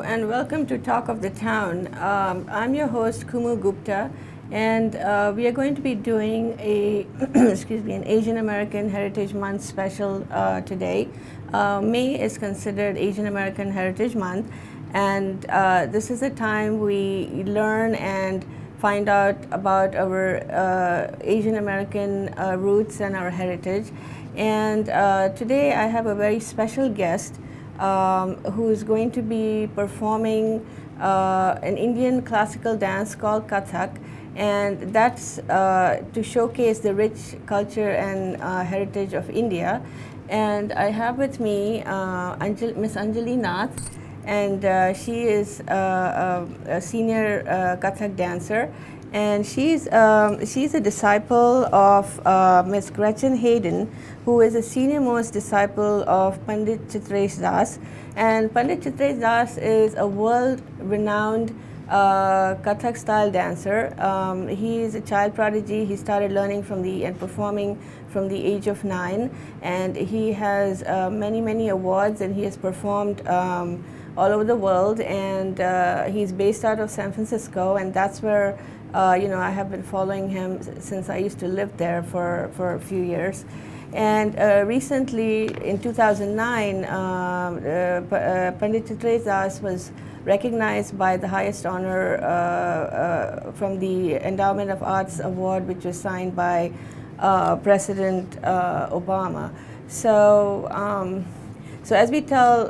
and welcome to Talk of the Town. I'm your host Kumu Gupta, and we are going to be doing a excuse me, an Asian American Heritage Month special today. May is considered Asian American Heritage Month, and this is a time we learn and find out about our Asian American roots and our heritage. And today I have a very special guest who is going to be performing an Indian classical dance called Kathak, and that's to showcase the rich culture and heritage of India. And I have with me Miss Anjali Nath, and she is a senior Kathak dancer, and she's a disciple of Miss Gretchen Hayden, who is a senior most disciple of Pandit Chitresh Das. And Pandit Chitresh Das is a world-renowned Kathak style dancer. He is a child prodigy. He started learning and performing from the age of 9, and he has many awards, and he has performed all over the world, and he's based out of San Francisco, and that's where I have been following him since I used to live there for a few years. And recently, in 2009, Pandit Chitresh Das was recognized by the highest honor from the Endowment of Arts Award, which was signed by President Obama. So as we tell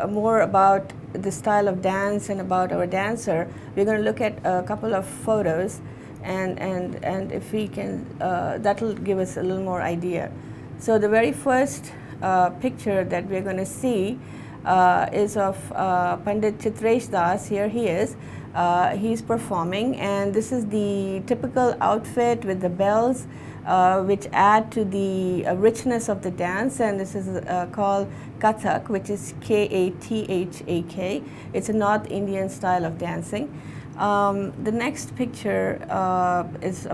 more about the style of dance and about our dancer, we're going to look at a couple of photos, and if we can, that'll give us a little more idea. So the very first picture that we're going to see is of Pandit Chitresh Das. Here he is. He's performing, and this is the typical outfit with the bells, which add to the richness of the dance, and this is called Kathak, which is Kathak. It's a North Indian style of dancing. The next picture is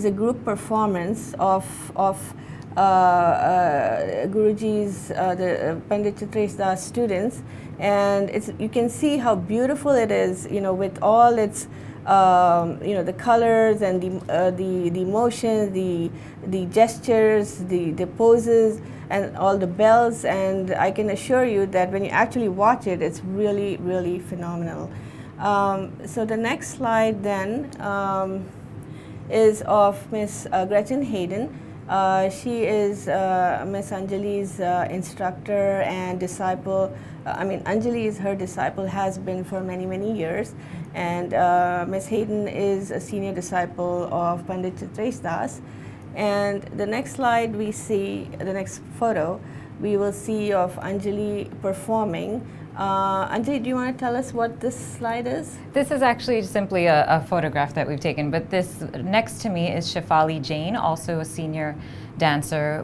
a group performance of Guruji's, the Pandit Chitresh Das students, and you can see how beautiful it is, with all its the colors and the motions, the gestures, the poses, and all the bells. And I can assure you that when you actually watch it, it's really phenomenal. So the next slide then is of Miss Gretchen Hayden. She is Miss Anjali's instructor and disciple. Anjali is her disciple, has been for many years, and Miss Hayden is a senior disciple of Pandit Chitresh Das. And the next slide we see, the next photo, we will see of Anjali performing. Anjali, do you want to tell us what this slide is? This is actually simply a photograph that we've taken, but this next to me is Shefali Jain, also a senior dancer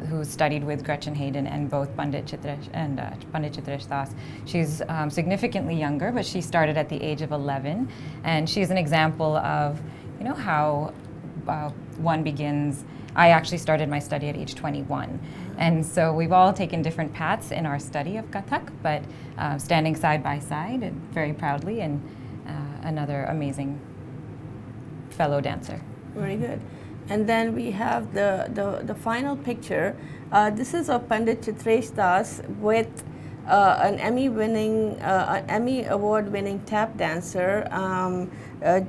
who studied with Gretchen Hayden and both Pandit Chitresh and Pandit Chitresh Das. She's significantly younger, but she started at the age of 11, and she's an example of how one begins. I actually started my study at age 21. And so we've all taken different paths in our study of Kathak, but standing side by side and very proudly, and another amazing fellow dancer. Very good. And then we have the final picture. This is of Pandit Chitresh Das with an Emmy award-winning tap dancer,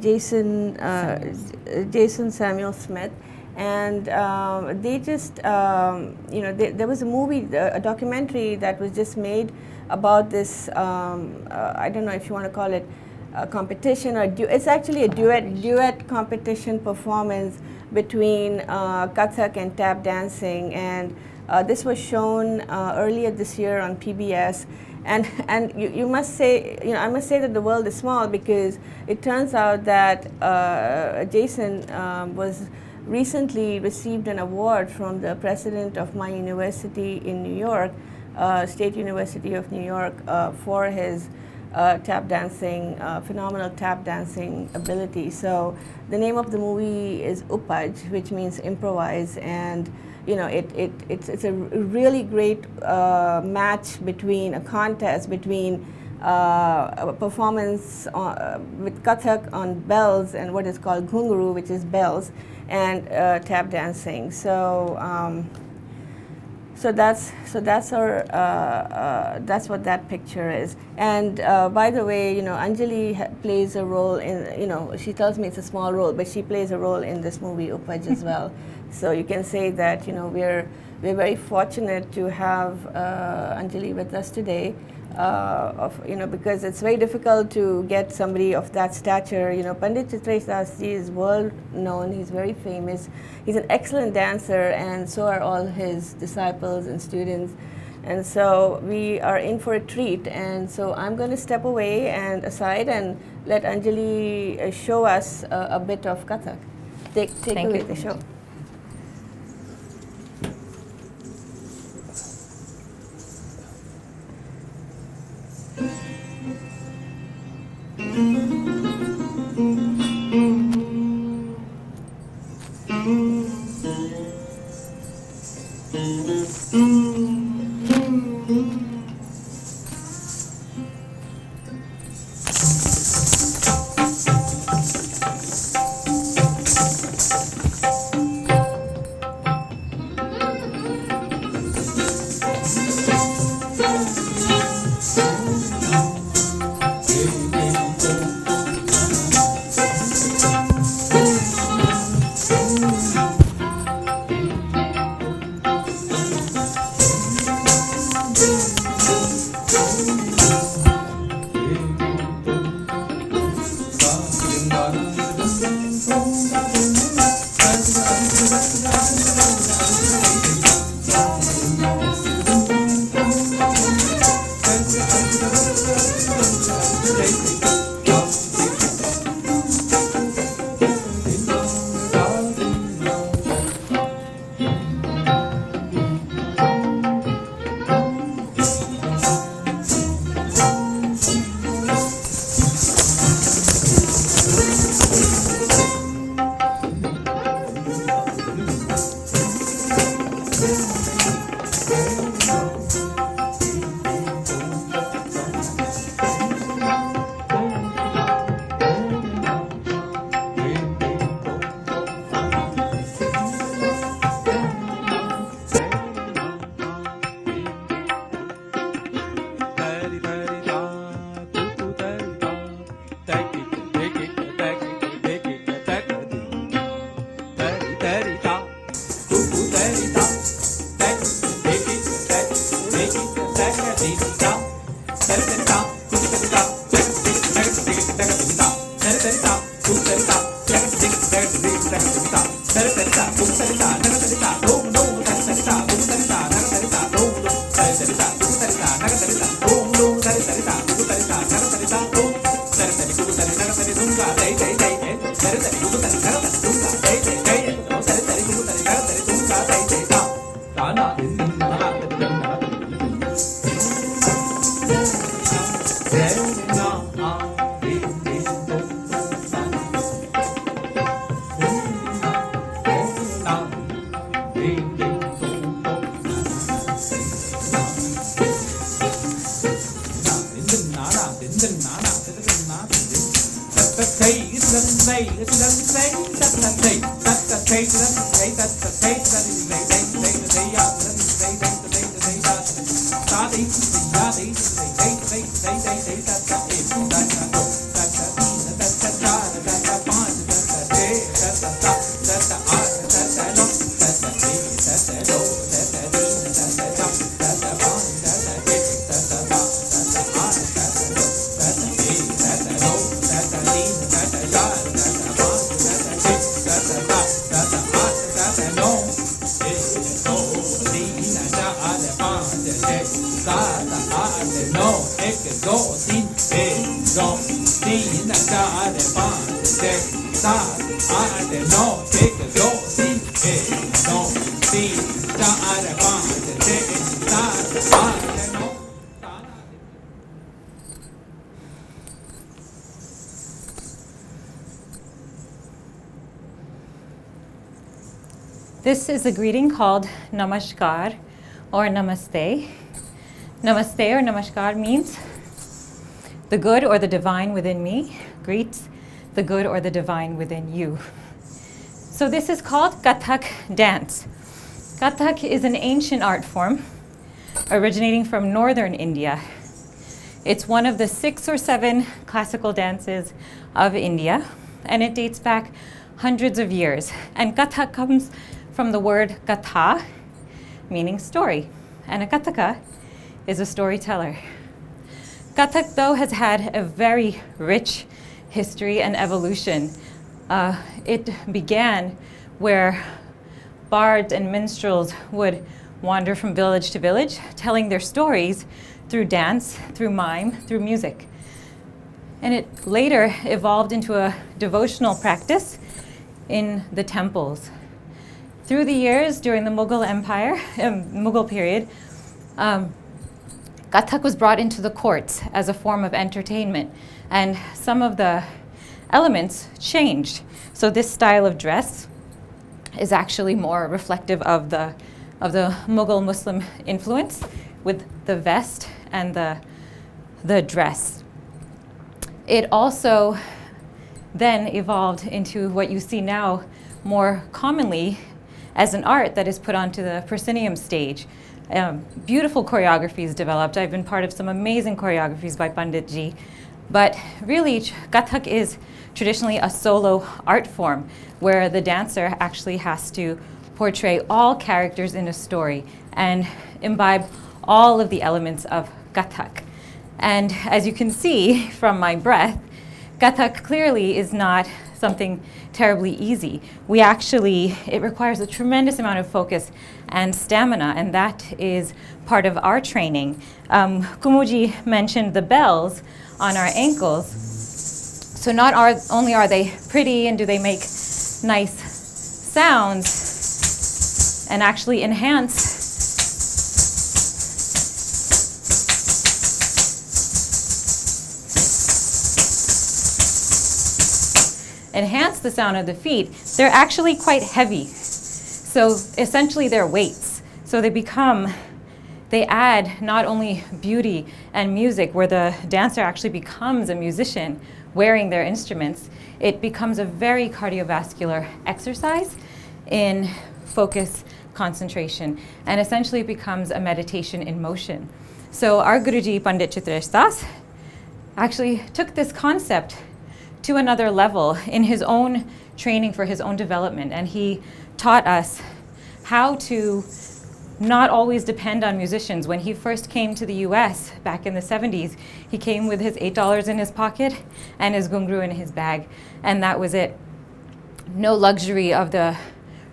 Jason Samuel Smith. And they just, there was a movie, a documentary that was just made about this, I don't know if you want to call it a competition or it's actually a duet competition performance between Kathak and tap dancing. And this was shown earlier this year on PBS. And you must say, I must say that the world is small, because it turns out that Jason was recently received an award from the president of my university in New York, State University of New York, for his tap dancing, phenomenal tap dancing ability. So the name of the movie is Upaj, which means improvise, and it's a really great match between a contest between a performance with Kathak on bells and what is called ghunguru, which is bells, and tap dancing. So that's what that picture is. And by the way, Anjali plays a role in, she tells me it's a small role, but she plays a role in this movie Upaj as well. So you can say that we're very fortunate to have Anjali with us today. Because it's very difficult to get somebody of that stature. Pandit Chitresh Das Ji is world known. He's very famous. He's an excellent dancer, and so are all his disciples and students. And so we are in for a treat. And so I'm going to step away and aside and let Anjali show us a bit of Kathak. Take away the show. This is a greeting called Namaskar or Namaste. Namaste or Namaskar means The good or the divine within me greets the good or the divine within you. So this is called Kathak dance. Kathak is an ancient art form originating from northern India. It's one of the 6 or 7 classical dances of India, and it dates back hundreds of years. And Kathak comes from the word katha, meaning story, and a kathaka is a storyteller. Kathak, though, has had a very rich history and evolution. It began where bards and minstrels would wander from village to village, telling their stories through dance, through mime, through music. And it later evolved into a devotional practice in the temples. Through the years, during the Mughal Empire, Mughal period, Kathak was brought into the courts as a form of entertainment, and some of the elements changed. So this style of dress is actually more reflective of the Mughal Muslim influence, with the vest and the dress. It also then evolved into what you see now more commonly as an art that is put onto the proscenium stage. Beautiful choreographies developed. I've been part of some amazing choreographies by Panditji. But really, Kathak is traditionally a solo art form where the dancer actually has to portray all characters in a story and imbibe all of the elements of Kathak. And as you can see from my breath, Kathak clearly is not something terribly easy. It requires a tremendous amount of focus and stamina, and that is part of our training. Kumuji mentioned the bells on our ankles. So not only are they pretty and do they make nice sounds and actually enhance the sound of the feet, they're actually quite heavy. So essentially they're weights. So they add not only beauty and music, where the dancer actually becomes a musician wearing their instruments, it becomes a very cardiovascular exercise in focus, concentration, and essentially becomes a meditation in motion. So our Guruji, Pandit Chitresh Das, actually took this concept to another level in his own training for his own development, and he taught us how to not always depend on musicians. When he first came to the US back in the 70s, he came with his $8 in his pocket and his gungru in his bag, and that was it. No luxury of the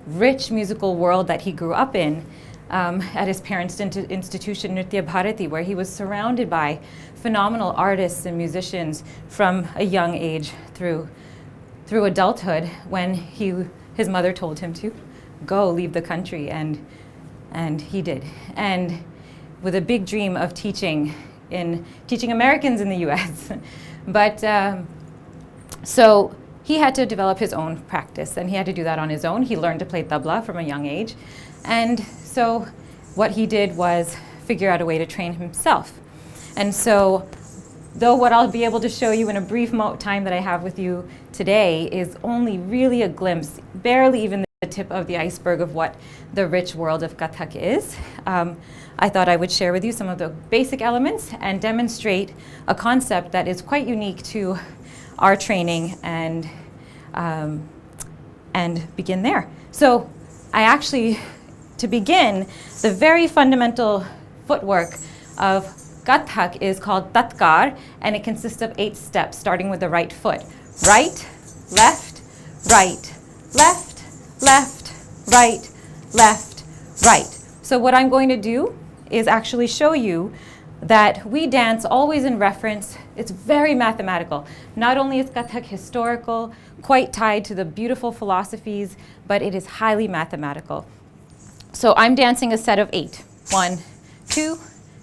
rich musical world that he grew up in at his parents' institution, Nritya Bharati, where he was surrounded by phenomenal artists and musicians from a young age through adulthood, when his mother told him to go leave the country, and he did. And with a big dream of teaching Americans in the US. But so he had to develop his own practice, and he had to do that on his own. He learned to play tabla from a young age. And so what he did was figure out a way to train himself. And so, though what I'll be able to show you in a brief time that I have with you today is only really a glimpse, barely even the tip of the iceberg of what the rich world of Kathak is, I thought I would share with you some of the basic elements and demonstrate a concept that is quite unique to our training, and begin there. So to begin, the very fundamental footwork of Kathak is called tatkar, and it consists of 8 steps, starting with the right foot. Right, left, right, left, left, right, left, right. So what I'm going to do is actually show you that we dance always in reference. It's very mathematical. Not only is Kathak historical, quite tied to the beautiful philosophies, but it is highly mathematical. So I'm dancing a set of 8. 1, 2,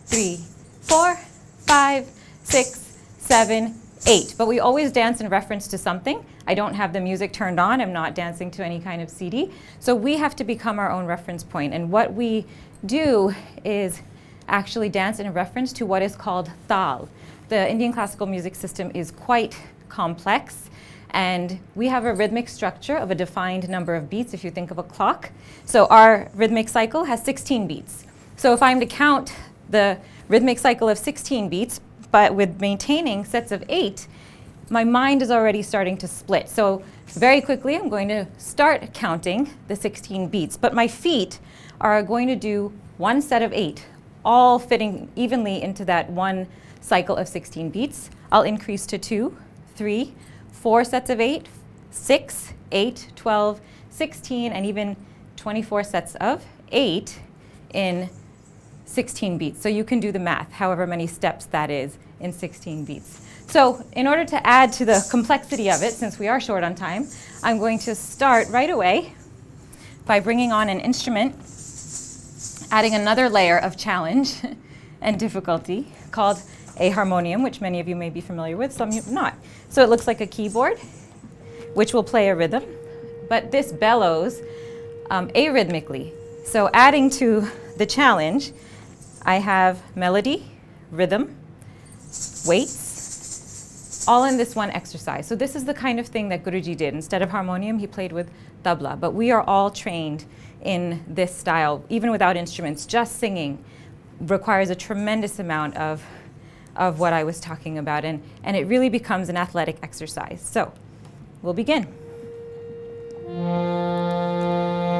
3, 4, 5, 6, 7, 8. But we always dance in reference to something. I don't have the music turned on. I'm not dancing to any kind of CD. So we have to become our own reference point. And what we do is actually dance in reference to what is called tal. the Indian classical music system is quite complex, and we have a rhythmic structure of a defined number of beats if you think of a clock. So our rhythmic cycle has 16 beats. So if I'm to count the rhythmic cycle of 16 beats, but with maintaining sets of 8, my mind is already starting to split. So very quickly, I'm going to start counting the 16 beats, but my feet are going to do one set of 8, all fitting evenly into that one cycle of 16 beats. I'll increase to 2, 3, 4 sets of 8, 6, 8, 12, 16, and even 24 sets of 8 in 16 beats. So you can do the math, however many steps that is in 16 beats. So in order to add to the complexity of it, since we are short on time, I'm going to start right away by bringing on an instrument, adding another layer of challenge and difficulty called a harmonium, which many of you may be familiar with, some not. So it looks like a keyboard, which will play a rhythm, but this bellows arrhythmically. So adding to the challenge, I have melody, rhythm, weights, all in this one exercise. So this is the kind of thing that Guruji did. Instead of harmonium, he played with tabla. But we are all trained in this style, even without instruments. Just singing requires a tremendous amount of what I was talking about, and it really becomes an athletic exercise. So we'll begin.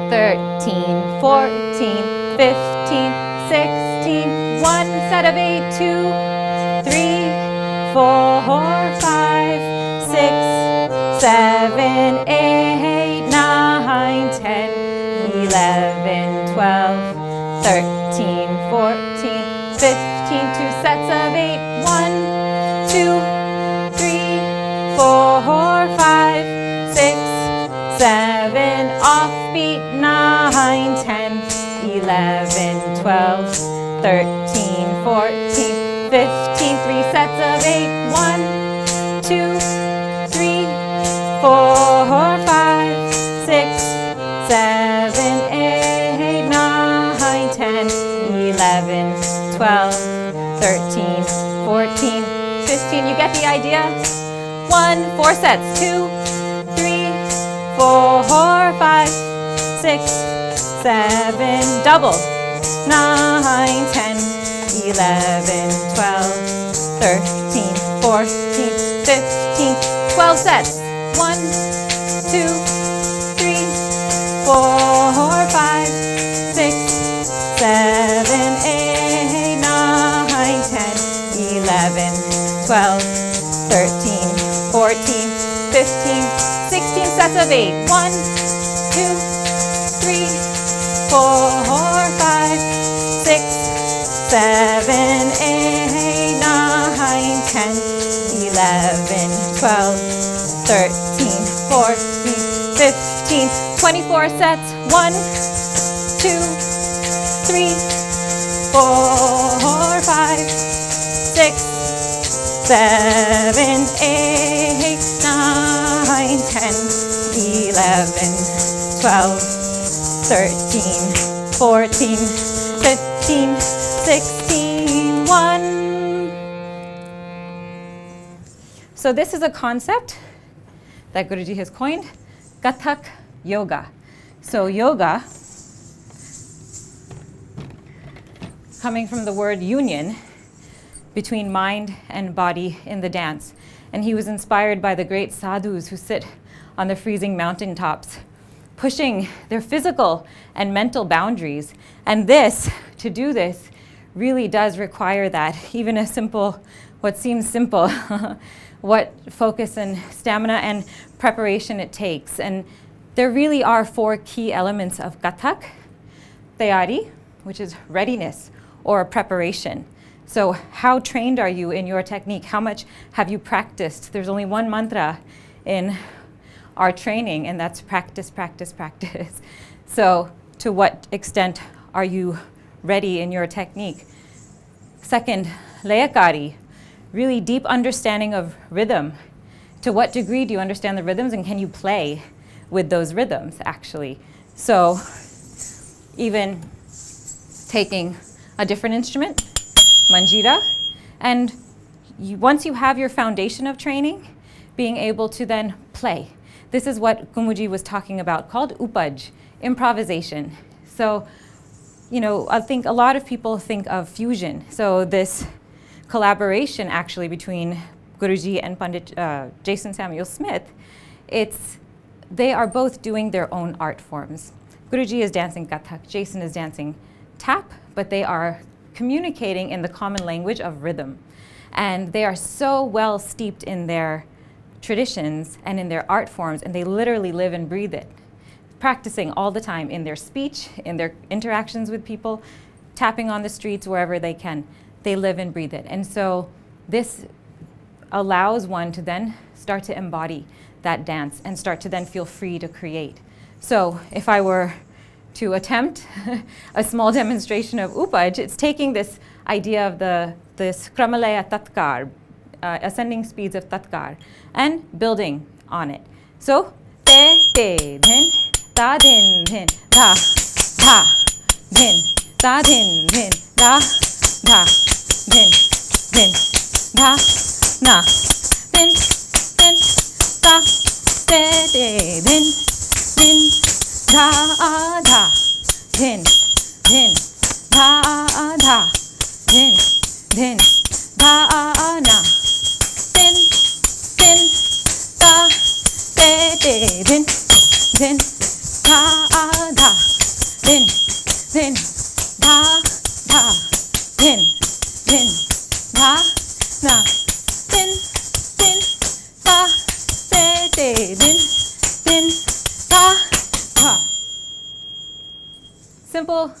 13, 14, 15, 16, one set of 8, 2, 3, 4, 5, 6, 7, 8, 9, 10, 11, 12, 13, 14, 15, 2 sets of 8, 1, 2, 3, 4, 5, 6, 7, offbeat, 9, 10, 11, 12, 13, 14, 15, 3 sets of 8, 1, 2, 3, 4, 5, 6, 7, 8, 9, 10, 11, 12, 13, 14, 15. You get the idea? 1, 4 sets, 2, 3, 4, 5, 6, 7, double, 9, 10, 11, 12, 13, 14, 15, 12 sets. 1, 2, 3, 4, 5, 6, 7, 8, 9, 10, 11, 12, 13, 14, 15, 16 sets of 8. 1, 2, 3, 4, 5, 6, 7, 8, 9, 10, 11, 12, 13, 14, 15, 24 sets. 1, 2, 3, 4, 5, 6, 7, 8, 9, 10, 11, 12, 13, 14, 15, 16, 1. So this is a concept that Guruji has coined, Kathak yoga. So yoga, coming from the word union between mind and body in the dance. And he was inspired by the great sadhus who sit on the freezing mountaintops, pushing their physical and mental boundaries. And this, to do this, really does require that, even a simple, what seems simple, what focus and stamina and preparation it takes. And there really are 4 key elements of Kathak. Tayari, which is readiness or preparation. So how trained are you in your technique? How much have you practiced? There's only one mantra in our training, and that's practice, practice, practice. So to what extent are you ready in your technique? Second, layakari, really deep understanding of rhythm. To what degree do you understand the rhythms, and can you play with those rhythms actually? So even taking a different instrument, manjira, and once you have your foundation of training, being able to then play. This is what Kumuji was talking about, called upaj, improvisation. So, you know, I think a lot of people think of fusion. So this collaboration actually between Guruji and Pandit Jason Samuel Smith, they are both doing their own art forms. Guruji is dancing Kathak, Jason is dancing tap, but they are communicating in the common language of rhythm. And they are so well steeped in their traditions and in their art forms, and they literally live and breathe it, practicing all the time in their speech, in their interactions with people, tapping on the streets wherever they can. They live and breathe it. And so this allows one to then start to embody that dance and start to then feel free to create. So if I were to attempt a small demonstration of upaj, it's taking this idea of this kramalaya tatkar, ascending speeds of tatkar, and building on it. So, te, dhin, ta, dhin, da, da, dhin, ta, dhin, da, da, dhin, da, na, dhin, da, te, dhin, da, da, dhin, da, da, dhin, da, na. Da, te, din, din, da, da, din, din, da, da, din, din, da, na, din, din, da, te, din, din, da, da. Simple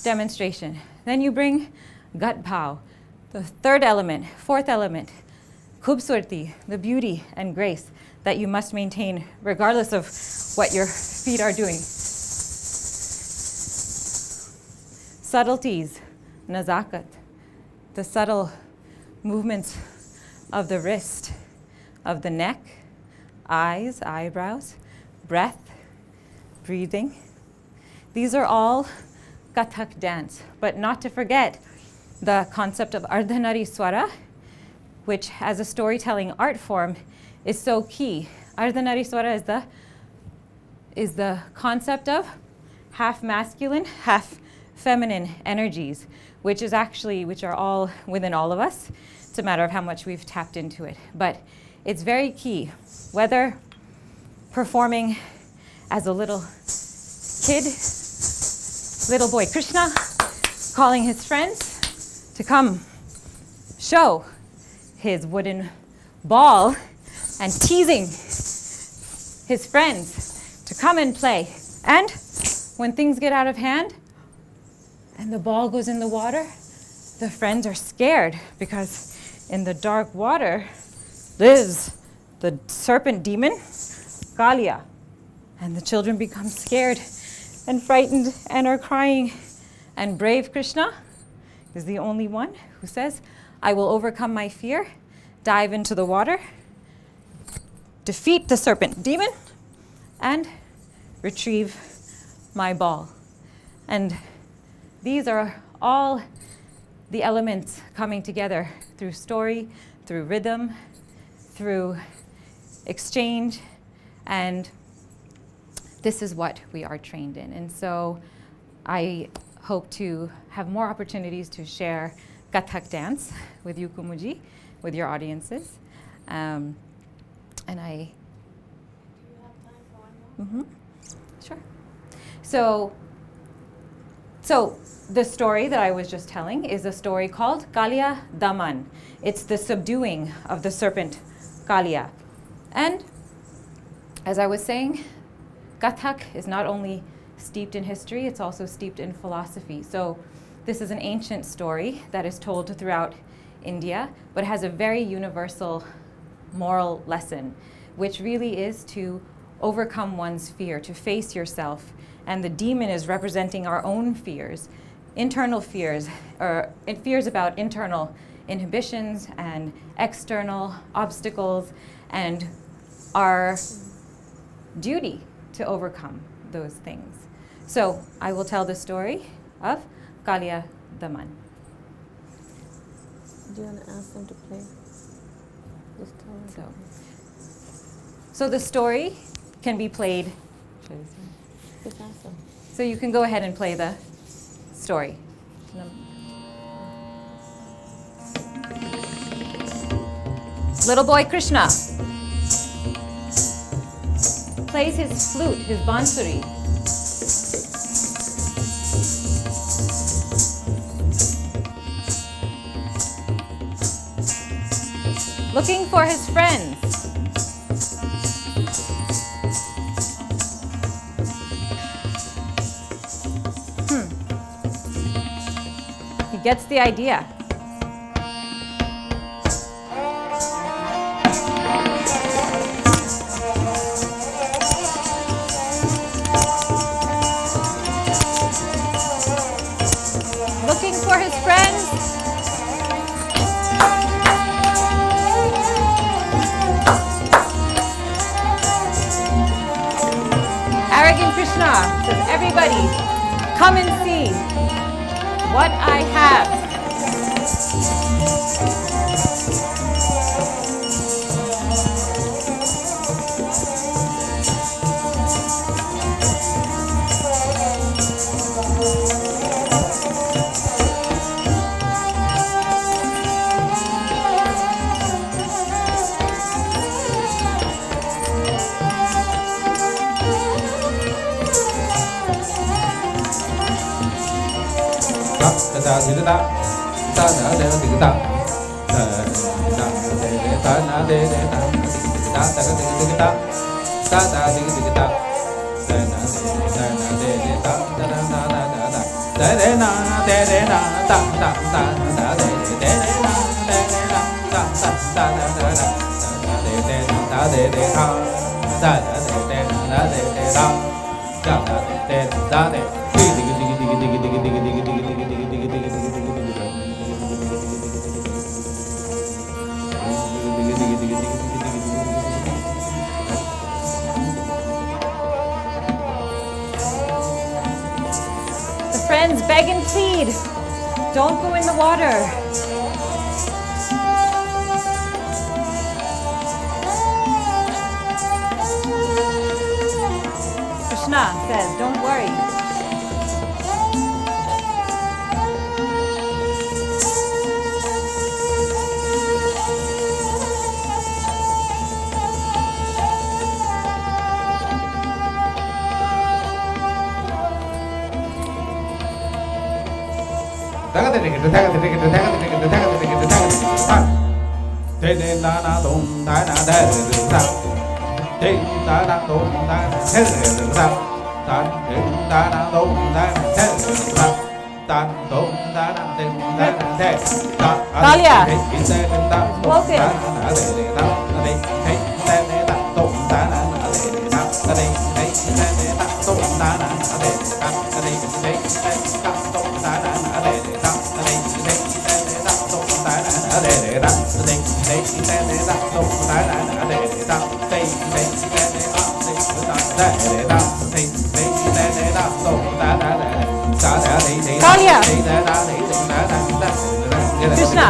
demonstration. Then you bring gut bhav, the third element, fourth element, khubsurti, the beauty and grace that you must maintain regardless of what your feet are doing. Subtleties, nazakat, the subtle movements of the wrist, of the neck, eyes, eyebrows, breath, breathing. These are all Kathak dance, but not to forget the concept of Ardhanarishwara, which as a storytelling art form is so key. Ardhanarishwara is the concept of half masculine, half feminine energies, which are all within all of us. It's a matter of how much we've tapped into it. But it's very key, whether performing as a little kid, little boy Krishna, calling his friends to come show his wooden ball and teasing his friends to come and play. And when things get out of hand and the ball goes in the water, the friends are scared because in the dark water lives the serpent demon, Kalia. And the children become scared and frightened and are crying. And brave Krishna is the only one who says, I will overcome my fear, dive into the water, defeat the serpent demon, and retrieve my ball. And these are all the elements coming together through story, through rhythm, through exchange, and this is what we are trained in. And so I hope to have more opportunities to share Kathak dance with you, Kumuji, with your audiences. And I... Do you have time for one more? Sure. So the story that I was just telling is a story called Kalia Daman. It's the subduing of the serpent Kalia. And as I was saying, Kathak is not only steeped in history, it's also steeped in philosophy. So this is an ancient story that is told throughout India, but has a very universal moral lesson, which really is to overcome one's fear, to face yourself. And the demon is representing our own fears, internal fears, or fears about internal inhibitions and external obstacles, and our duty to overcome those things. So I will tell the story of Kalia Daman. Do you want to ask them to play? Just tell them. So the story can be played. Just ask them. So you can go ahead and play the story. Little boy Krishna plays his flute, his bansuri. Looking for his friends. He gets the idea. Looking for his friends. Arrogant Krishna says, everybody, come and see what I have. The friends beg and plead, don't go in the water. Krishna says, don't worry. Talia, Talia, Krishna.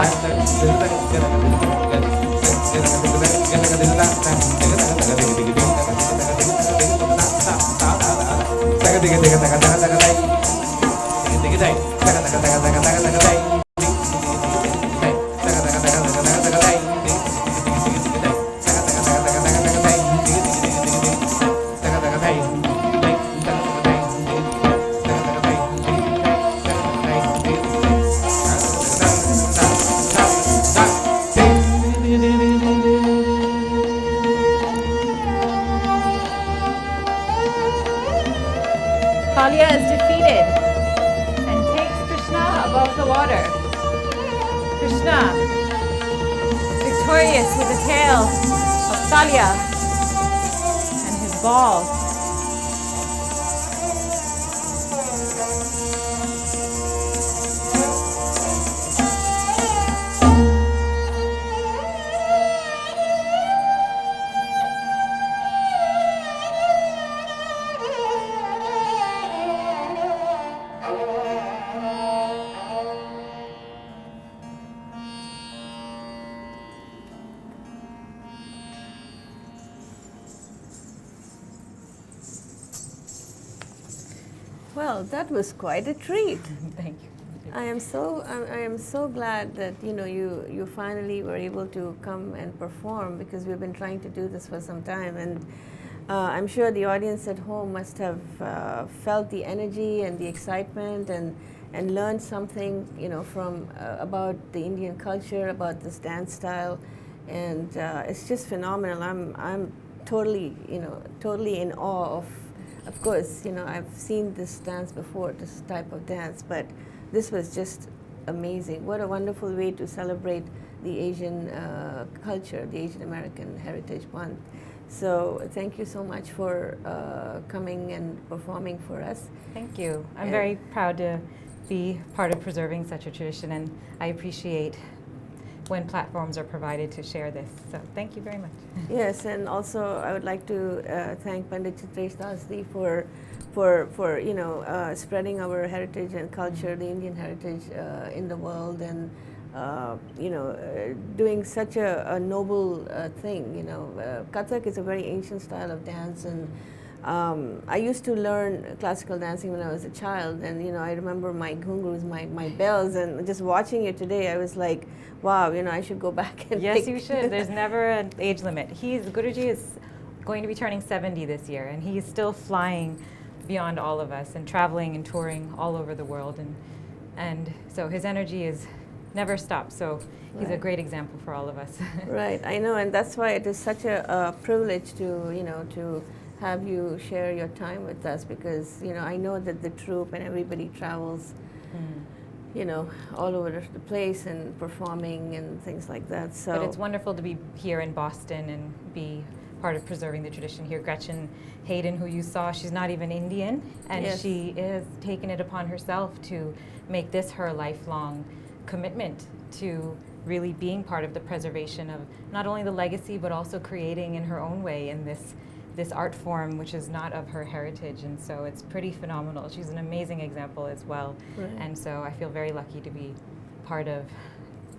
Kalia is defeated and takes Krishna above the water. Krishna, victorious with the tail of Kalia and his ball. Well, that was quite a treat. Thank you. I am so glad that you finally were able to come and perform, because we've been trying to do this for some time, and I'm sure the audience at home must have felt the energy and the excitement, and learned something from about the Indian culture, about this dance style, and it's just phenomenal. I'm totally totally in awe of. Of course, I've seen this dance before, this type of dance, but this was just amazing. What a wonderful way to celebrate the Asian culture, the Asian American Heritage Month. So thank you so much for coming and performing for us. Thank you. I'm very proud to be part of preserving such a tradition, and I appreciate when platforms are provided to share this. So thank you very much. Yes, and also I would like to thank Pandit KathakStyleDancingkg for spreading our heritage and culture, the Indian heritage in the world, and doing such a noble thing. Kathak is a very ancient style of dance, and I used to learn classical dancing when I was a child, and I remember my ghungroos, my bells, and just watching it today, I was like, wow, I should go back and Yes, you should. There's never an age limit. Guruji is going to be turning 70 this year, and he's still flying beyond all of us and traveling and touring all over the world, and so his energy is never stops. So he's a great example for all of us. Right, I know, and that's why it is such a privilege to have you share your time with us, because I know that the troupe and everybody travels all over the place and performing and things like that. So but it's wonderful to be here in Boston and be part of preserving the tradition here. Gretchen Hayden, who you saw, she's not even Indian, and yes. she has taken it upon herself to make this her lifelong commitment to really being part of the preservation of not only the legacy, but also creating in her own way in this art form, which is not of her heritage. And so it's pretty phenomenal. She's an amazing example as well. Right. And so I feel very lucky to be part of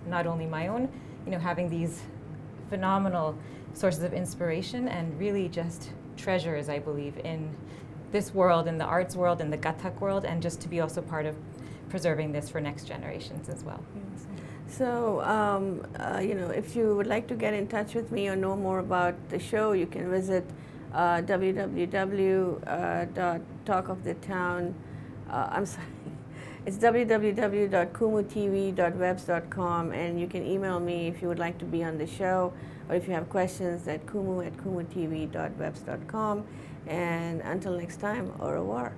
not only my own, having these phenomenal sources of inspiration and really just treasures, I believe, in this world, in the arts world, in the Kathak world, and just to be also part of preserving this for next generations as well. Yes. So, if you would like to get in touch with me or know more about the show, you can visit www.talkofthetown. I'm sorry, it's www.kumutv.webs.com, and you can email me if you would like to be on the show, or if you have questions at kumutv.webs.com. And until next time, au revoir.